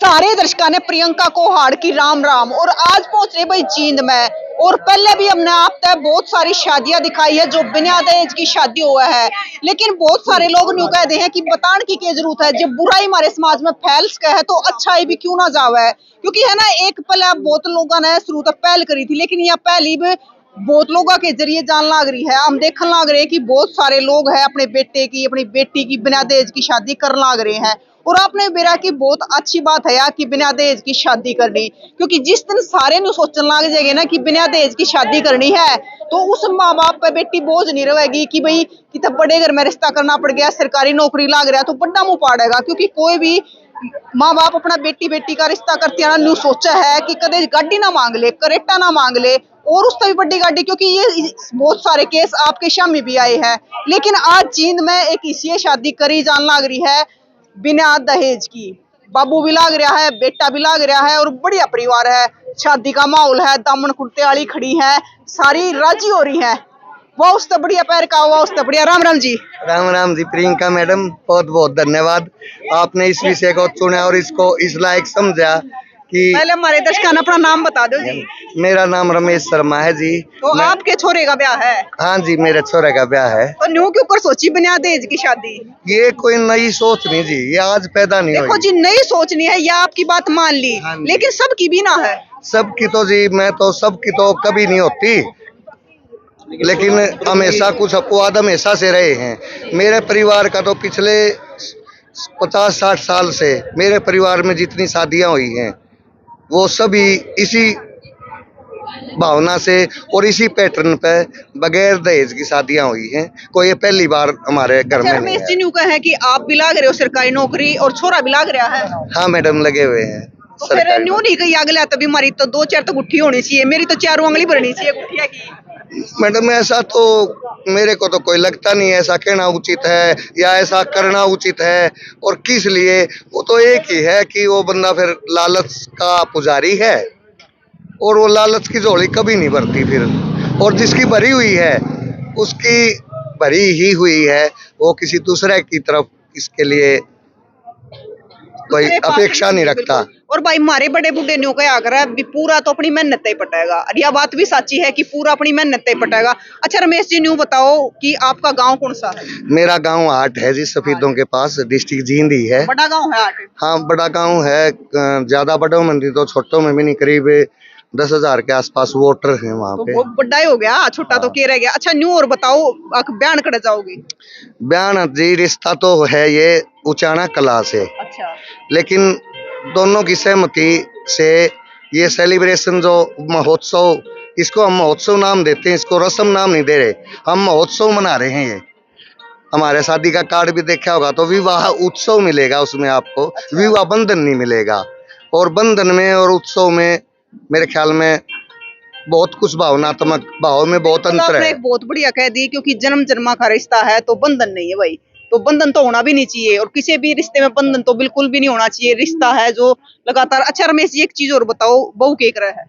सारे दर्शकों ने प्रियंका को हाड़ की राम राम। और आज पहुंच रहे भाई जींद में। और पहले भी हमने आप तक बहुत सारी शादियां दिखाई है जो बिना दहेज की शादी हुआ है, लेकिन बहुत सारे लोग न्यू कहते हैं कि बताने की क्या जरूरत है, जब बुराई हमारे समाज में फैल सके है तो अच्छाई भी क्यों ना जावे। क्योंकि है ना, एक पहले बहुत लोगों ने शुरू तक पहल करी थी, लेकिन यह पहली भी बहुत लोगों के जरिए जान लग रही है। हम देखने लग रहे हैं कि बहुत सारे लोग हैं अपने बेटे की अपनी बेटी की बिना दहेज की शादी कर लग रहे हैं। और आपने बेरा की बहुत अच्छी बात है यार कि बिना दहेज की शादी करनी, क्योंकि जिस दिन सारे नु सोचने लग जाएंगे ना कि बिना दहेज की शादी करनी है तो उस माँ बाप पे बेटी बोझ नहीं रहेगी कि भाई कितना बड़े घर में रिश्ता करना पड़ गया, सरकारी नौकरी लाग रहा तो बड़ा मुंह पाड़ेगा। क्योंकि कोई भी माँ बाप अपना बेटी बेटी का रिश्ता करते हैं न्यू सोचा है कि कदे गाड़ी ना मांग ले, करेटा ना मांग ले, और उससे भी बड़ी गाड़ी। क्योंकि ये बहुत सारे केस आपके सामने भी आए हैं। लेकिन आज चीन में एक इसी शादी करी जान लग रही है बिना दहेज की। बाबू भी लाग रहा है, बेटा भी लाग रहा है और बढ़िया परिवार है, शादी का माहौल है, दामन कुर्ते वाली खड़ी है, सारी राजी हो रही है। वो उससे बढ़िया पैर का हुआ, उससे बढ़िया। राम राम जी। राम राम जी। प्रियंका मैडम, बहुत बहुत धन्यवाद, आपने इस विषय को चुना और इसको इस लायक समझा कि पहले हमारे दर्शकों ने अपना नाम बता दो जी। मेरा नाम रमेश शर्मा है जी। तो आपके छोरे का ब्याह है? हाँ जी, मेरे छोरे का ब्याह है। तो न्यू क्यों कर सोची बिना दहेज की शादी? ये कोई नई सोच नहीं जी, ये आज पैदा नहीं देखो हुई। जी, नई सोचनी है या आपकी बात मान ली, हाँ जी। लेकिन सबकी भी ना है। सबकी तो जी, मैं तो सबकी तो कभी नहीं होती, लेकिन हमेशा कुछ अपवाद हमेशा से रहे हैं। मेरे परिवार का तो पिछले 50-60 साल से मेरे परिवार में जितनी शादियां हुई हैं वो सभी इसी भावना से और इसी पैटर्न पे बगैर दहेज की शादियां हुई हैं। कोई ये पहली बार हमारे घर में नहीं रमेश जी है। न्यू का है कि आप भी लाग रहे हो सरकारी नौकरी और छोरा भी लाग रहा है। हाँ मैडम, लगे हुए हैं। तो फिर न्यू नहीं कही अगला तो बीमारी तो 2-4 तो गुट्ठी होनी चाहिए, मेरी तो 4 उंगली भरनी चाहिए गुट्ठिया की। मैडम ऐसा तो मेरे को तो कोई लगता नहीं है, ऐसा कहना उचित है या ऐसा करना उचित है। और किस लिए, वो तो एक ही है कि वो बंदा फिर लालच का पुजारी है और वो लालच की झोली कभी नहीं भरती फिर। और जिसकी भरी हुई है उसकी भरी ही हुई है, वो किसी दूसरे की तरफ इसके लिए कोई अपेक्षा नहीं रखता। और भाई हमारे बड़े बूढ़े न्यू क्या कर भी पूरा तो अपनी मेहनत ही पटाएगा, और यह बात भी सच्ची है कि पूरा अपनी मेहनत ही पटाएगा। अच्छा रमेश जी न्यू बताओ कि आपका गांव कौन सा है? मेरा गांव हाट है जी, सफेदों के पास, डिस्ट्रिक्ट जींद ही है। बड़ा गांव है हाट? हाँ बड़ा गांव है, ज्यादा बड़ों में नहीं तो छोटों में भी नहीं, करीब 10,000 के आसपास वोटर हैं वहाँ तो पे। बहुत बड़ा ही हो गया, छोटा तो क्या रह गया। अच्छा न्यू और बताओ, बयान कर जाओगे? बयान जी, रिश्ता तो है ये उचाना कला से। अच्छा। लेकिन दोनों की सहमति से ये सेलिब्रेशन जो महोत्सव, इसको हम महोत्सव नाम देते हैं, इसको रस्म नाम नहीं दे रहे, हम महोत्सव मना रहे हैं। ये हमारे शादी का कार्ड भी देखा होगा तो विवाह उत्सव मिलेगा उसमें आपको। अच्छा। विवाह बंधन नहीं मिलेगा। और बंधन में और उत्सव में मेरे ख्याल में बहुत कुछ भावनात्मक भाव में बहुत अंतर आपने है। एक बहुत बढ़िया कह दी, क्योंकि जन्म जन्मा का रिश्ता है तो बंधन नहीं है भाई, तो बंधन तो होना भी नहीं चाहिए। और किसी भी रिश्ते में बंधन तो बिल्कुल भी नहीं होना चाहिए, रिश्ता है जो लगातार। अच्छा रमेश जी एक चीज और बताओ, बहू के रहा है?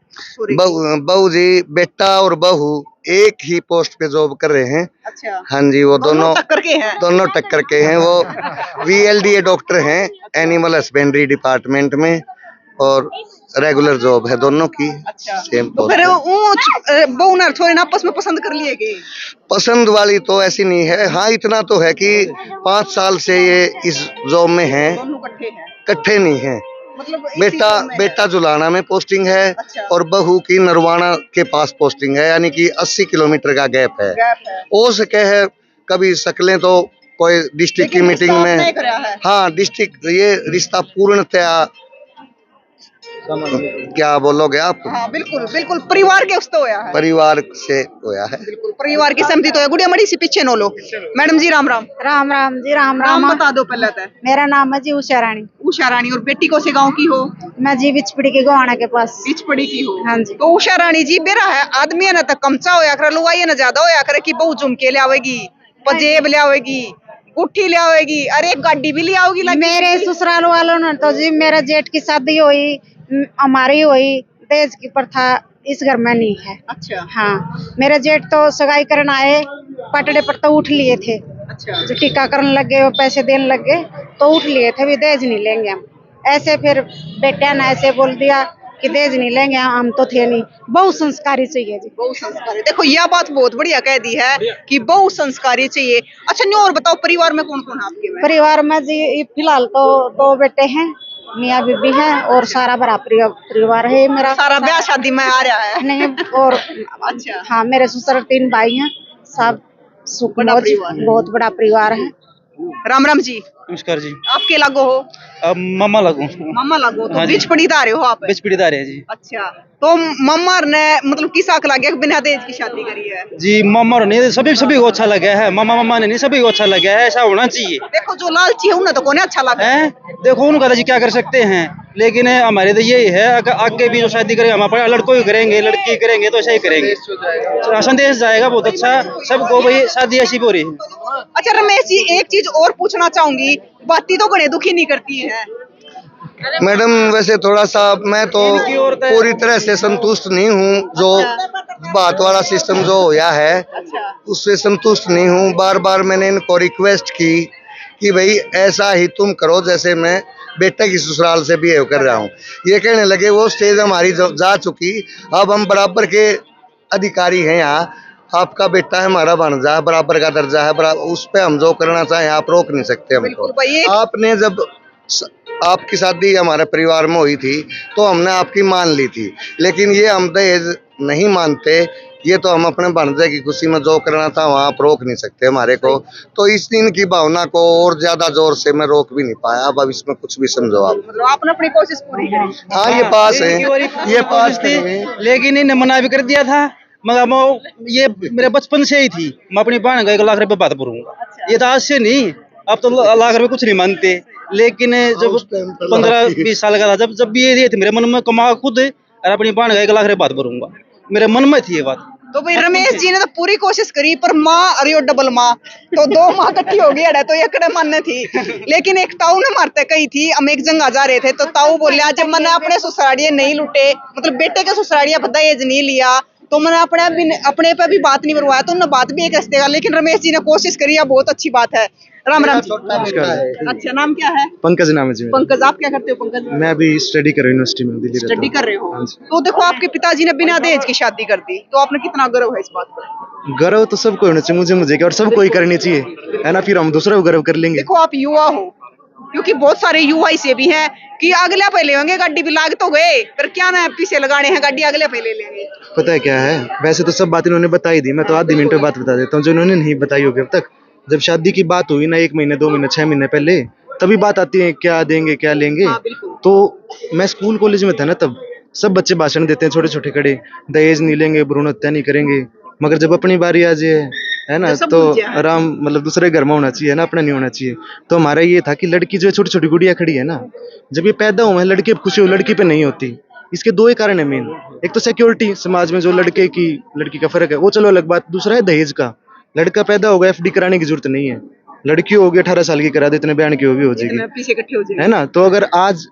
बहू जी, बेटा और बहू एक ही पोस्ट पे जॉब कर रहे हैं। अच्छा। हाँ जी, वो दोनों टक्कर के हैं? दोनों टक्कर के हैं। वो VLDA डॉक्टर हैं, एनिमल हस्बेंड्री डिपार्टमेंट में, और रेगुलर जॉब है दोनों की। अच्छा। सेम तो फिर बहू ना छोरे ना आपस में पसंद कर लिए गए? पसंद वाली तो ऐसी नहीं है। हाँ इतना तो है कि 5 साल से ये इस जॉब में हैं, दोनों इकट्ठे हैं? इकट्ठे नहीं हैं। मतलब इसी जॉब में है? बेटा जुलाना में पोस्टिंग है। अच्छा। और बहू की नरवाना के पास पोस्टिंग है, यानी कि 80 किलोमीटर का गैप है। हो सके है कभी सकलें तो कोई डिस्ट्रिक्ट की मीटिंग में। हाँ डिस्ट्रिक्ट, ये रिश्ता पूर्णतया क्या बोलोगे आप? हाँ बिल्कुल बिल्कुल, परिवार के उससे होया है, परिवार से होया है। बिल्कुल परिवार की सहमति तो है। गुड़िया मड़ी सी पीछे नो लो। मैडम जी राम राम। राम राम जी। राम राम। नाम बता दो पहले तो। मेरा नाम है जी उषा रानी। उषा रानी। और बेटी को से गांव की हो? मैं जी बिचपड़ी के गोवाना के पास। बिचपड़ी की हो? हाँ जी। तो उषा रानी जी बेरा है आदमी ना तो कमचा होया करे, लुगाई ना ज्यादा होया करे कि बहु झुमके ले आवेगी, पजेब ले आवेगी, गुट्ठी ले आवेगी, अरे एक गाड़ी भी ले आओगी। मेरे ससुराल वालों ने तो जी मेरा जेठ की शादी हुई, हमारी हुई, दहेज की प्रथा इस घर में नहीं है। अच्छा। हाँ मेरे जेठ तो सगाई करने आए, पटड़े पर तो उठ लिए थे। अच्छा। जो टीकाकरण लग गए, वो पैसे देने लग गए तो उठ लिए थे, भी दहेज नहीं लेंगे हम, ऐसे फिर बेटा ने ऐसे बोल दिया कि दहेज नहीं लेंगे, हम तो थे नहीं। बहुत संस्कारी चाहिए जी। बहु संस्कारी, देखो यह बात बहुत बढ़िया कह दी है कि बहु संस्कारी चाहिए। अच्छा नहीं, और बताओ परिवार में कौन कौन है आपके में? परिवार में जी फिलहाल तो 2 बेटे हैं, मियाँ बीबी हैं, और सारा बड़ा परिवार है मेरा। सारा ब्याह शादी में आ रहा है। नहीं, और अच्छा। हाँ, मेरे ससुर 3 भाई हैं, सब सुख बड़ा मौज, परिवार है। बहुत बड़ा परिवार है। राम राम जी, नमस्कार जी। आपके लागो हो? अब मम्मा लगू मामा लागो तो हाँ जी। बीच पड़ीदार हो आप? बीच पीड़ीदार है जी। अच्छा, तो मामा ने मतलब किस आक लगे बिना दहेज की शादी करी है? जी मम्मा नहीं, सभी को अच्छा लगा है। मम्मा ने नहीं, सभी को अच्छा लगा है, ऐसा होना चाहिए। देखो जो लालची है उन्हें तो कोने अच्छा लगा हैं देखो उनका तो जी क्या कर सकते हैं, लेकिन हमारे तो यही है, अगर आगे भी जो शादी करेंगे हम अपने लड़कों ही करेंगे, लड़की करेंगे तो ऐसा ही करेंगे। संदेश जाएगा बहुत अच्छा सबको, भाई शादी ऐसी हो रही है। अच्छा रमेश जी, एक चीज और पूछना चाहूंगी, बाती तो गणे दुखी नहीं करती है? मैडम वैसे थोड़ा सा मैं तो पूरी तरह से संतुष्ट नहीं हूँ, जो बात वाला सिस्टम जो होया है उससे संतुष्ट नहीं हूँ। बार बार मैंने इनको रिक्वेस्ट की कि भाई ऐसा ही तुम करो जैसे मैं बेटे की ससुराल से बिहेव कर रहा हूँ। ये कहने लगे वो स्टेज हमारी जा चुकी, अब हम बराबर के अधिकारी हैं यहाँ, आपका बेटा है हमारा भांजा है, बराबर का दर्जा है, बराबर उस पे हम जो करना चाहें आप रोक नहीं सकते हमको। बिल्कुल भाई, आपने जब आपकी शादी हमारे परिवार में हुई थी तो हमने आपकी मान ली थी, लेकिन ये हम दहेज नहीं मानते। ये तो हम अपने भांजे की खुशी में जो करना था वहाँ आप रोक नहीं सकते हमारे को। तो इस दिन की भावना को और ज्यादा जोर से मैं रोक भी नहीं पाया। अब इसमें कुछ भी समझो आप। मतलब आपने अपनी कोशिश पूरी करी। हाँ ये पास है, ये पास थी, है। लेकिन इन्हें मना भी कर दिया था, मगर ये मेरे बचपन से ही थी। मैं अपनी बहन का 1 लाख रुपए बात भरूंगा, ये तो आज से नहीं, अब तो लाख रुपए कुछ नहीं मानते। लेकिन जब 15-20 साल का था, जब भी ये थे मेरे मन में, कमा खुद और अपनी बहन का 1 लाख रुपए बात भरूंगा, मेरे मन में थी ये बात। तो भाई रमेश जी ने तो पूरी कोशिश करी, पर माँ अरे ओ डबल माँ, तो 2 माँ इकट्ठी हो गई है तो एकड़े मन थी। लेकिन एक ताऊ ने मारते कही थी, हम एक जगह जा रहे थे तो ताऊ बोलिया जब मैंने अपने ससुरालिये नहीं लुटे, मतलब बेटे के ससुरालिया दहेज नहीं लिया, तो मैंने अपने पे भी बात नहीं करवाया, तो उन्होंने बात भी एक रस्ते का। लेकिन रमेश जी ने कोशिश करी, बहुत अच्छी बात है। राम राम जी। अच्छा, नाम क्या है? पंकज नाम है जी। पंकज, आप क्या करते हो पंकज? मैं अभी स्टडी कर रहा हूँ यूनिवर्सिटी में, दिल्ली रहता स्टडी हूँ। कर रहे हो? हाँ जी। तो देखो आपके पिताजी ने बिना दहेज की शादी कर दी, तो आपने कितना गर्व है इस बात पर? गर्व तो सबको होना चाहिए, मुझे क्या, और सबको ही करनी चाहिए, है ना, फिर हम दूसरों को गर्व कर लेंगे। देखो आप युवा हो, क्योंकि बहुत सारे युवा ऐसे भी हैं कि अगले पहले होंगे, गाड़ी भी लाग तो गए, पर क्या ना पीछे लगाने हैं, गाड़ी अगले पहले लेंगे। पता है क्या है, वैसे तो सब बात इन्होंने बताई दी, मैं तो आधी मिनट में बात बता देता हूँ जो इन्होंने नहीं बताई होगी अब तक। जब शादी की बात हुई ना, 1 महीने 2 महीने 6 महीने पहले, तभी बात आती है क्या देंगे क्या लेंगे। तो मैं स्कूल कॉलेज में था ना, तब सब बच्चे भाषण देते हैं छोटे छोटे खड़े, दहेज नहीं लेंगे, भ्रूण हत्या नहीं करेंगे। मगर जब अपनी बारी आ जाए, है ना, तो आराम, मतलब दूसरे घर में होना चाहिए ना, अपना नहीं होना चाहिए। तो हमारा ये था कि लड़की जो छोटी छोटी गुड़िया खड़ी है ना, जब ये पैदा हुए, लड़के पे खुशी हो, लड़की पे नहीं होती। इसके 2 ही कारण है मेन। एक तो सिक्योरिटी, समाज में जो लड़की का फर्क है वो चलो अलग बात, दूसरा है दहेज का। लड़का पैदा होगा FD कराने की जरूरत नहीं है, लड़की होगी 18 साल की करा दे, इतने बयान की वो भी हो जाएगी, पीछे इकट्ठे हो जाएंगे, है ना। तो अगर आज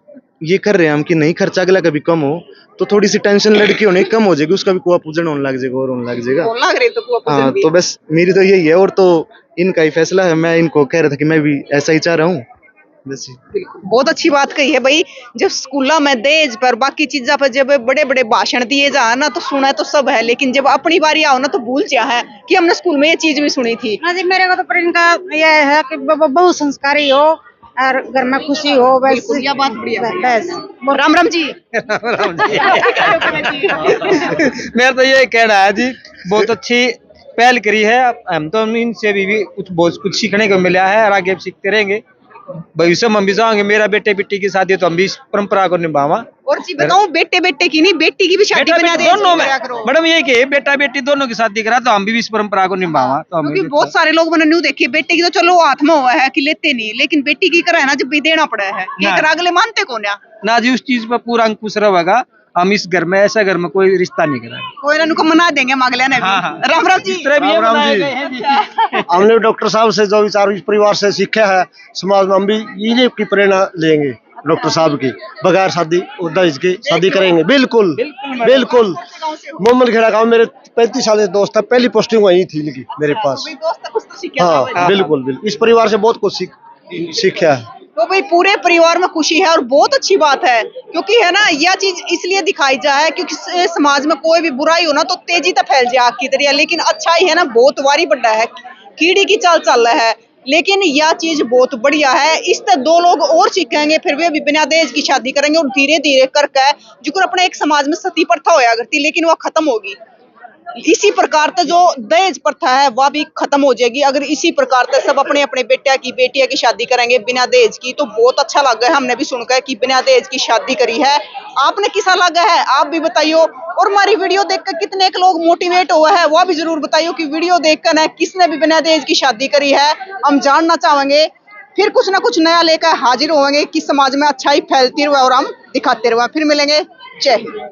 ये कर रहे हैं हम कि नहीं, खर्चा अगला कभी कम हो, तो थोड़ी सी टेंशन लड़की होने की कम हो जाएगी, उसका भी कुआ पूजन होने लग जाएगा और होने लग जाएगा। लग रही तो कुआ पूजन हाँ, भी। तो बस मेरी तो यही है, और तो इनका ही फैसला है। मैं इनको कह रहा था कि मैं भी ऐसा ही चाह रहा हूँ, बस। बिल्कुल, बहुत अच्छी बात कही है भाई। जब स्कूलों में दहेज पर, बाकी चीजों पर जब बड़े बड़े भाषण दिए जा ना, तो सुना तो सब है, लेकिन जब अपनी बारी आओ ना तो भूल जा है कि हमने स्कूल में ये चीज भी सुनी थी। हाँ जी, मेरे को तो पर इनका यह है कि बहुत संस्कारी हो और घर में खुशी हो, बस यह बात बढ़िया है। बस। राम राम जी। मेरा तो ये कहना है जी, बहुत अच्छी पहल करी है। हम तो इनसे भी बहुत कुछ सीखने को मिला है और आगे भी सीखते रहेंगे। भविष्य में हम भी जाएंगे, मेरा बेटे बेटी की शादी तो हम भी इस परंपरा को निभावा। और जी बताऊं, बेटे बेटे की नहीं, बेटी की भी शादी बना दे दोनों में मैडम ये कि बेटा बेटी दोनों की शादी करा तो हम भी इस परंपरा को निभावा। तो हम क्योंकि बहुत सारे लोग मैंने न्यू देखे, बेटे की तो चलो हाथ में हुआ है कि लेते नहीं, लेकिन बेटी की करा है ना जब भी देना पड़ा है, ये करा अगले मानते कौन है ना जी। उस चीज पर पूरा अंकुश रहेगा। हम इस घर में, ऐसा घर में कोई रिश्ता नहीं कराएंगे, कोई ना मना देंगे अगले ने भी। राम राम जी। हमने डॉक्टर साहब से जो विचार इस परिवार से सीखा है, समाज में हम भी इन्हीं की प्रेरणा लेंगे, डॉक्टर साहब की। बगैर शादी और दहेज के शादी करेंगे, बिल्कुल बिल्कुल। मोहम्मद खेड़ा गाँव मेरे 35 साल से दोस्त है, पहली पोस्टिंग वही थी इनकी मेरे पास। हाँ बिल्कुल बिल्कुल, इस परिवार से बहुत कुछ सीखा है। तो भाई पूरे परिवार में खुशी है और बहुत अच्छी बात है, क्योंकि है ना यह चीज इसलिए दिखाई जाए क्योंकि समाज में कोई भी बुराई हो ना तो तेजी तक फैल जाए आग की तरह, लेकिन अच्छाई है ना बहुत वारी बड़ा है, कीड़ी की चाल चल रहा है। लेकिन यह चीज बहुत बढ़िया है, इससे दो लोग और सीखेंगे, फिर वे भी बिना दहेज की शादी करेंगे और धीरे धीरे करके जो अपने एक समाज में सती प्रथा होया करती लेकिन वह खत्म होगी। इसी प्रकार से जो दहेज प्रथा है वह भी खत्म हो जाएगी अगर इसी प्रकार से सब अपने अपने बेटिया की शादी करेंगे बिना दहेज की। तो बहुत अच्छा लगा है हमने भी सुनकर कि बिना दहेज की शादी करी है। आपने किसा लगा है आप भी बताइयो, और हमारी वीडियो देखकर कितने के लोग मोटिवेट हुआ है वह भी जरूर बताइयो कि वीडियो देखकर ना किसने भी बिना दहेज की शादी करी है, हम जानना चाहेंगे। फिर कुछ ना कुछ नया लेकर हाजिर होंगे कि समाज में अच्छाई फैलती रहे और हम दिखाते रहे। फिर मिलेंगे, जय हिंद।